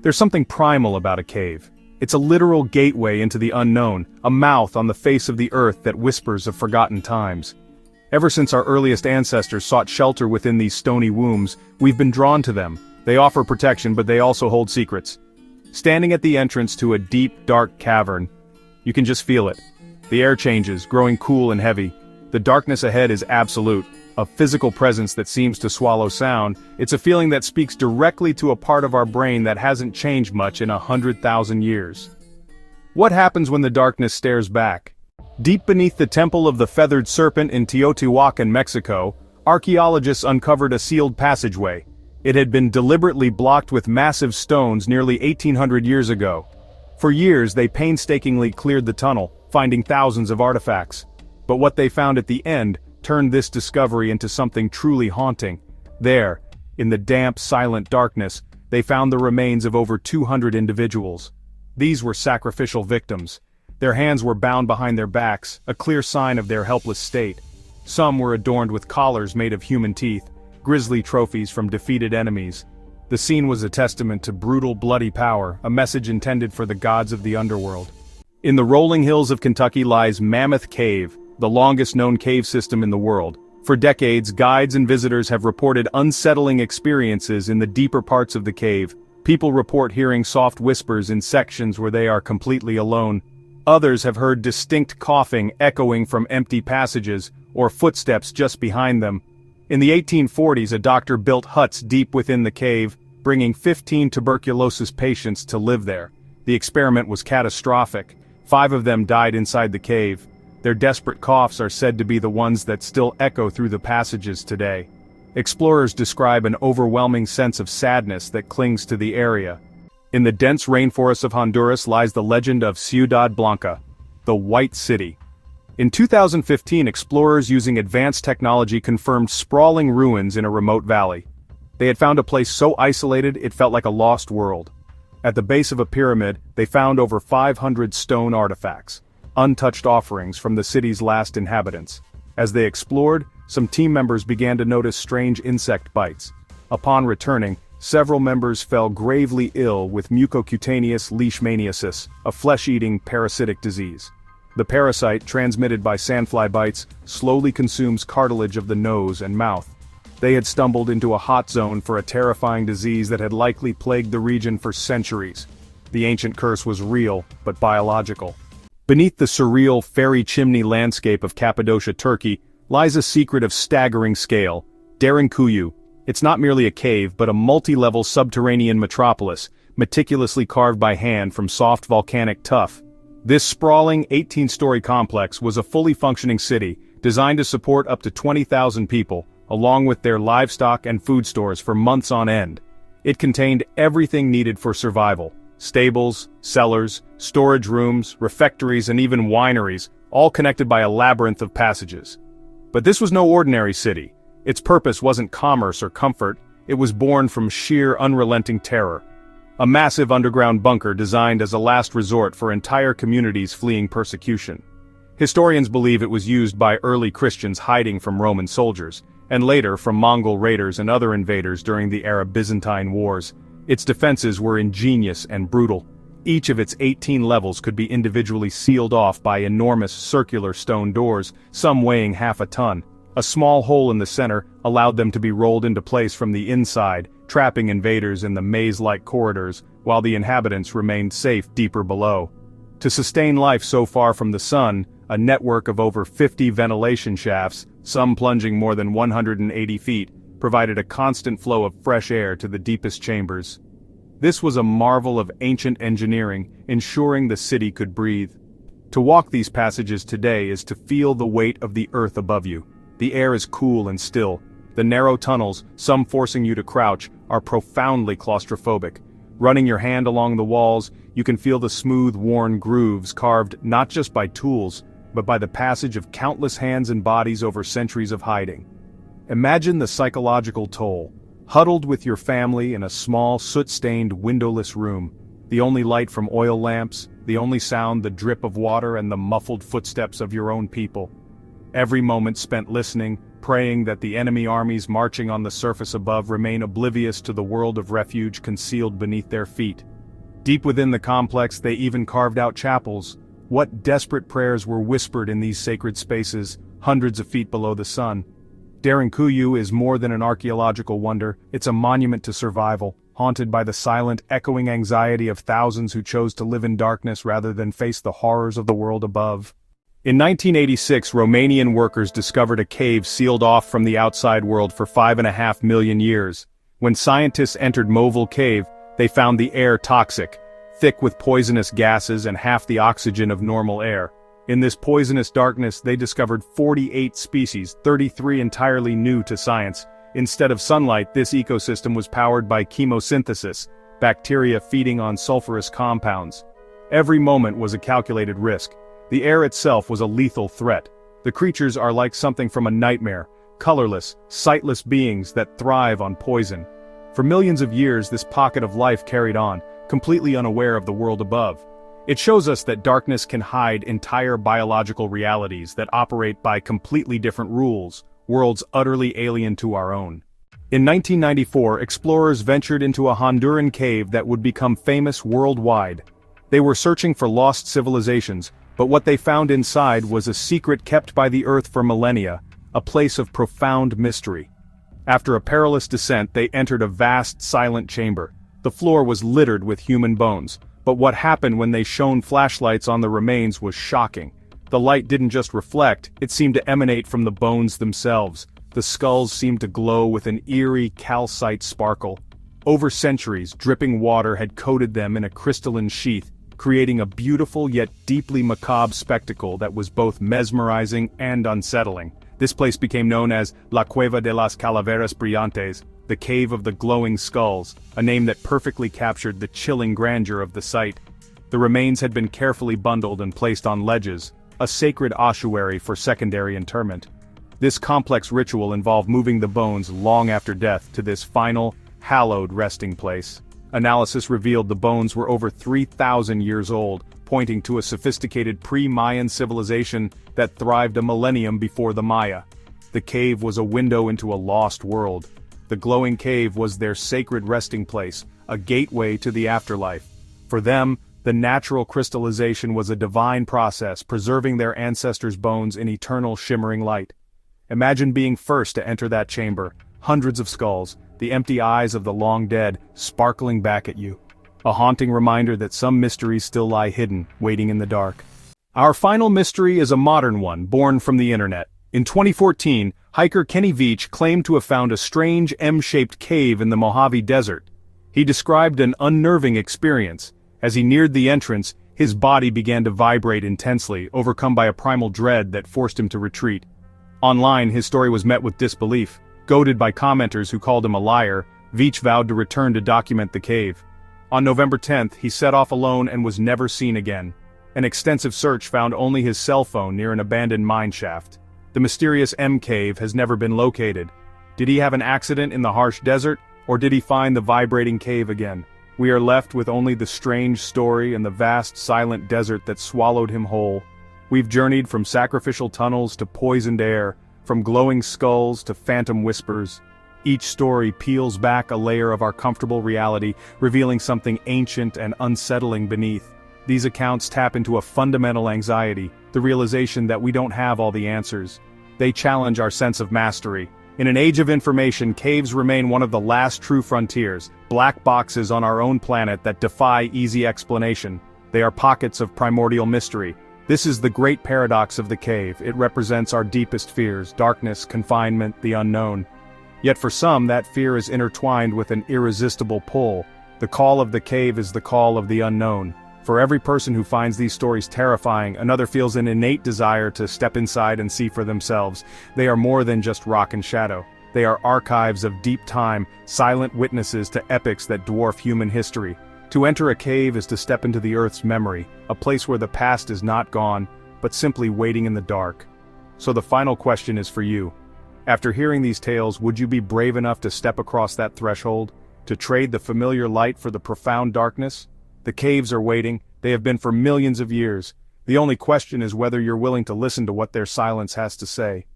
There's something primal about a cave. It's a literal gateway into the unknown, a mouth on the face of the earth that whispers of forgotten times. Ever since our earliest ancestors sought shelter within these stony wombs, we've been drawn to them. They offer protection, but they also hold secrets. Standing at the entrance to a deep, dark cavern, you can just feel it. The air changes, growing cool and heavy. The darkness ahead is absolute, a physical presence that seems to swallow sound. It's a feeling that speaks directly to a part of our brain that hasn't changed much in 100,000 years. What happens when the darkness stares back? Deep beneath the Temple of the Feathered Serpent in Teotihuacán, Mexico, archaeologists uncovered a sealed passageway. It had been deliberately blocked with massive stones nearly 1,800 years ago. For years they painstakingly cleared the tunnel, finding thousands of artifacts. But what they found at the end turned this discovery into something truly haunting. There, in the damp, silent darkness, they found the remains of over 200 individuals. These were sacrificial victims. Their hands were bound behind their backs, a clear sign of their helpless state. Some were adorned with collars made of human teeth, grisly trophies from defeated enemies. The scene was a testament to brutal, bloody power, a message intended for the gods of the underworld. In the rolling hills of Kentucky lies Mammoth Cave, the longest-known cave system in the world. For decades, guides and visitors have reported unsettling experiences in the deeper parts of the cave. People report hearing soft whispers in sections where they are completely alone. Others have heard distinct coughing echoing from empty passages, or footsteps just behind them. In the 1840s, a doctor built huts deep within the cave, bringing 15 tuberculosis patients to live there. The experiment was catastrophic. 5 of them died inside the cave. Their desperate coughs are said to be the ones that still echo through the passages today. Explorers describe an overwhelming sense of sadness that clings to the area. In the dense rainforests of Honduras lies the legend of Ciudad Blanca, the White City. In 2015, explorers using advanced technology confirmed sprawling ruins in a remote valley. They had found a place so isolated it felt like a lost world. At the base of a pyramid, they found over 500 stone artifacts, untouched offerings from the city's last inhabitants. As they explored, some team members began to notice strange insect bites. Upon returning, several members fell gravely ill with mucocutaneous leishmaniasis, a flesh-eating parasitic disease. The parasite, transmitted by sandfly bites, slowly consumes cartilage of the nose and mouth. They had stumbled into a hot zone for a terrifying disease that had likely plagued the region for centuries. The ancient curse was real, but biological. Beneath the surreal fairy chimney landscape of Cappadocia, Turkey, lies a secret of staggering scale, Derinkuyu. It's not merely a cave, but a multi-level subterranean metropolis, meticulously carved by hand from soft volcanic tuff. This sprawling 18-story complex was a fully functioning city, designed to support up to 20,000 people, along with their livestock and food stores for months on end. It contained everything needed for survival: stables, cellars, storage rooms, refectories, and even wineries, all connected by a labyrinth of passages. But this was no ordinary city. Its purpose wasn't commerce or comfort, it was born from sheer unrelenting terror. A massive underground bunker designed as a last resort for entire communities fleeing persecution. Historians believe it was used by early Christians hiding from Roman soldiers, and later from Mongol raiders and other invaders during the Arab-Byzantine Wars. Its defenses were ingenious and brutal. Each of its 18 levels could be individually sealed off by enormous circular stone doors, some weighing half a ton. A small hole in the center allowed them to be rolled into place from the inside, trapping invaders in the maze-like corridors, while the inhabitants remained safe deeper below. To sustain life so far from the sun, a network of over 50 ventilation shafts, some plunging more than 180 feet, provided a constant flow of fresh air to the deepest chambers. This was a marvel of ancient engineering, ensuring the city could breathe. To walk these passages today is to feel the weight of the earth above you. The air is cool and still. The narrow tunnels, some forcing you to crouch, are profoundly claustrophobic. Running your hand along the walls, you can feel the smooth, worn grooves carved not just by tools, but by the passage of countless hands and bodies over centuries of hiding. Imagine the psychological toll. Huddled with your family in a small, soot-stained, windowless room. The only light from oil lamps, the only sound the drip of water and the muffled footsteps of your own people. Every moment spent listening, praying that the enemy armies marching on the surface above remain oblivious to the world of refuge concealed beneath their feet. Deep within the complex, they even carved out chapels. What desperate prayers were whispered in these sacred spaces, hundreds of feet below the sun? Derinkuyu is more than an archaeological wonder, it's a monument to survival, haunted by the silent, echoing anxiety of thousands who chose to live in darkness rather than face the horrors of the world above. In 1986, Romanian workers discovered a cave sealed off from the outside world for 5.5 million years. When scientists entered Movil Cave, they found the air toxic, thick with poisonous gases and half the oxygen of normal air. In this poisonous darkness, they discovered 48 species, 33 entirely new to science. Instead of sunlight, this ecosystem was powered by chemosynthesis, bacteria feeding on sulfurous compounds. Every moment was a calculated risk. The air itself was a lethal threat. The creatures are like something from a nightmare, colorless, sightless beings that thrive on poison. For millions of years, this pocket of life carried on, completely unaware of the world above. It shows us that darkness can hide entire biological realities that operate by completely different rules, worlds utterly alien to our own. In 1994, explorers ventured into a Honduran cave that would become famous worldwide. They were searching for lost civilizations, but what they found inside was a secret kept by the Earth for millennia, a place of profound mystery. After a perilous descent, they entered a vast, silent chamber. The floor was littered with human bones, but what happened when they shone flashlights on the remains was shocking. The light didn't just reflect, it seemed to emanate from the bones themselves. The skulls seemed to glow with an eerie, calcite sparkle. Over centuries, dripping water had coated them in a crystalline sheath, creating a beautiful yet deeply macabre spectacle that was both mesmerizing and unsettling. This place became known as La Cueva de las Calaveras Brillantes, the Cave of the Glowing Skulls, a name that perfectly captured the chilling grandeur of the site. The remains had been carefully bundled and placed on ledges, a sacred ossuary for secondary interment. This complex ritual involved moving the bones long after death to this final, hallowed resting place. Analysis revealed the bones were over 3,000 years old, pointing to a sophisticated pre-Mayan civilization that thrived a millennium before the Maya. The cave was a window into a lost world. The glowing cave was their sacred resting place, a gateway to the afterlife. For them, the natural crystallization was a divine process, preserving their ancestors' bones in eternal shimmering light. Imagine being first to enter that chamber, hundreds of skulls, the empty eyes of the long dead, sparkling back at you. A haunting reminder that some mysteries still lie hidden, waiting in the dark. Our final mystery is a modern one, born from the internet. In 2014, hiker Kenny Veach claimed to have found a strange M-shaped cave in the Mojave Desert. He described an unnerving experience. As he neared the entrance, his body began to vibrate intensely, overcome by a primal dread that forced him to retreat. Online, his story was met with disbelief. Goaded by commenters who called him a liar, Veach vowed to return to document the cave. On November 10th, he set off alone and was never seen again. An extensive search found only his cell phone near an abandoned mine shaft. The mysterious M cave has never been located. Did he have an accident in the harsh desert, or did he find the vibrating cave again? We are left with only the strange story and the vast, silent desert that swallowed him whole. We've journeyed from sacrificial tunnels to poisoned air, from glowing skulls to phantom whispers. Each story peels back a layer of our comfortable reality, revealing something ancient and unsettling beneath. These accounts tap into a fundamental anxiety, the realization that we don't have all the answers. They challenge our sense of mastery. In an age of information, caves remain one of the last true frontiers, black boxes on our own planet that defy easy explanation. They are pockets of primordial mystery. This is the great paradox of the cave. It represents our deepest fears: darkness, confinement, the unknown. Yet for some, that fear is intertwined with an irresistible pull. The call of the cave is the call of the unknown. For every person who finds these stories terrifying, another feels an innate desire to step inside and see for themselves. They are more than just rock and shadow. They are archives of deep time, silent witnesses to epics that dwarf human history. To enter a cave is to step into the Earth's memory, a place where the past is not gone, but simply waiting in the dark. So the final question is for you. After hearing these tales, would you be brave enough to step across that threshold? To trade the familiar light for the profound darkness? The caves are waiting. They have been for millions of years. The only question is whether you're willing to listen to what their silence has to say.